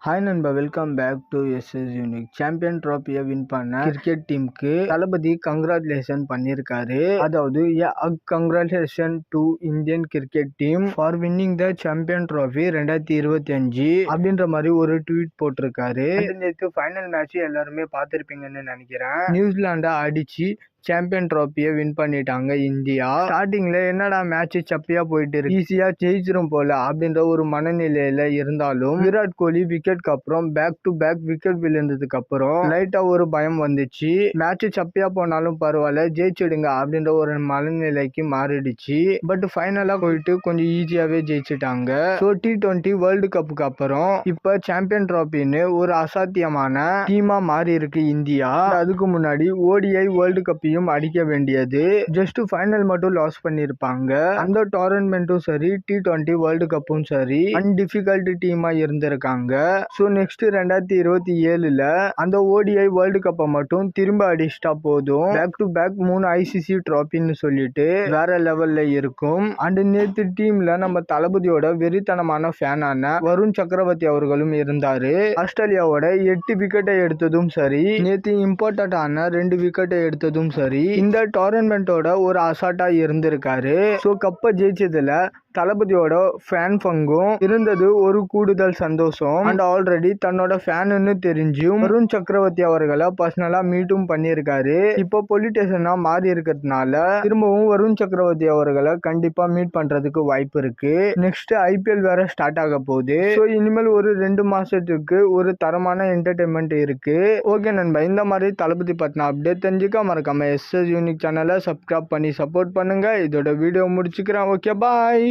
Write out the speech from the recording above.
Hi நண்பா, welcome back to SS unique. Champion ட்ராஃபியை win பண்ண கிரிக்கெட் டீமுக்கு தளபதி கங்க்ராச்சுலேஷன் பண்ணியிருக்காரு. அதாவது congratulation to Indian cricket team for winning the champion trophy 2025 அப்படின்ற மாதிரி ஒரு ட்வீட் போட்டிருக்காரு. நேற்று ஃபைனல் மேட்ச் எல்லாருமே பார்த்துருப்பீங்கன்னு நினைக்கிறேன். நியூசிலாண்டை அடிச்சு சாம்பியன் ட்ராஃபியை வின் பண்ணிட்டாங்க இந்தியா. ஸ்டார்டிங்ல என்னடா மேட்ச் சப்பியா போயிட்டு இருக்கு, ஈஸியா ஜெயிச்சிரும் போல அப்படின்ற ஒரு மனநிலையில இருந்தாலும் விராட் கோலி விக்கெட்க்கு அப்புறம் பேக் டு பேக் விக்கெட் விழுந்ததுக்கு அப்புறம் லைட்டா ஒரு பயம் வந்துச்சு. மேட்ச் சப்பியா போனாலும் பரவாயில்ல, ஜெயிச்சிடுங்க அப்படின்ற ஒரு மனநிலைக்கு மாறிடுச்சு. பட் ஃபைனலா போயிட்டு கொஞ்சம் ஈஸியாவே ஜெயிச்சிட்டாங்க. ஸோ T20 வேர்ல்டு கப்புக்கு அப்புறம் இப்ப சாம்பியன் ட்ராஃபின்னு ஒரு அசாத்தியமான டீமா மாறி இருக்கு இந்தியா. அதுக்கு முன்னாடி ODI வேர்ல்டு கப்பையும் அடிக்க வேண்டியது, ஜஸ்ட் ஃபைனல் மட்டும் லாஸ் பண்ணிருப்பாங்க. அந்த டோர்னமெண்ட்டும் சரி, T20 வேர்ல்டு கப்பும் சரி அன்டிஃபிகல்ட் டீமா இருந்திருக்காங்க. ஸோ நெக்ஸ்ட் 2027ல அந்த ODI வேர்ல்டு கப்பை மட்டும் திரும்ப அடிச்சிட்டா போதும், பேக் டு பேக் 3 ICC ட்ராஃபின்னு சொல்லிட்டு வேற லெவல்ல இருக்கும். அண்ட் நேத்து டீம்ல நம்ம தளபதியோட வெறித்தனமான ஃபேனான வருண் சக்கரவர்த்தி அவர்களும் இருந்தாரு. ஆஸ்திரேலியாவோட 8 விக்கெட்டை எடுத்ததும் சரி, நேத்து இம்பார்ட்டன்டான 2 விக்கெட்டை எடுத்ததும் சரி, இந்த டோர்னமெண்டோட ஒரு அசால்ட்டா இருந்திருக்காரு. ஸோ கப்பை ஜெயிச்சதுல தளபதியோட ஃபேன் பங்கும் இருந்தது ஒரு கூடுதல் சந்தோஷம். அண்ட் ஆல்ரெடி தன்னோட ஃபேனுன்னு தெரிஞ்சும் வருண் சக்கரவர்த்தி அவர்களை பர்சனலா மீட்டும் பண்ணியிருக்காரு. இப்போ பொலிட்டிஷனா மாறி இருக்கிறதுனால திரும்பவும் வருண் சக்கரவர்த்தி அவர்களை கண்டிப்பா மீட் பண்றதுக்கு வாய்ப்பு இருக்கு. நெக்ஸ்ட் IPL வேற ஸ்டார்ட் ஆக போகுது. ஸோ இனிமேல் ஒரு 2 மாசத்துக்கு ஒரு தரமான என்டர்டைன்மெண்ட் இருக்கு. ஓகே நண்பா, இந்த மாதிரி தளபதி பத்தின அப்டேட் தெரிஞ்சுக்க மறக்காம எஸ்எஸ் யூனிக் சேனலை சப்ஸ்கிரைப் பண்ணி சப்போர்ட் பண்ணுங்க. இதோட வீடியோ முடிச்சுக்கிறேன். ஓகே, பாய்.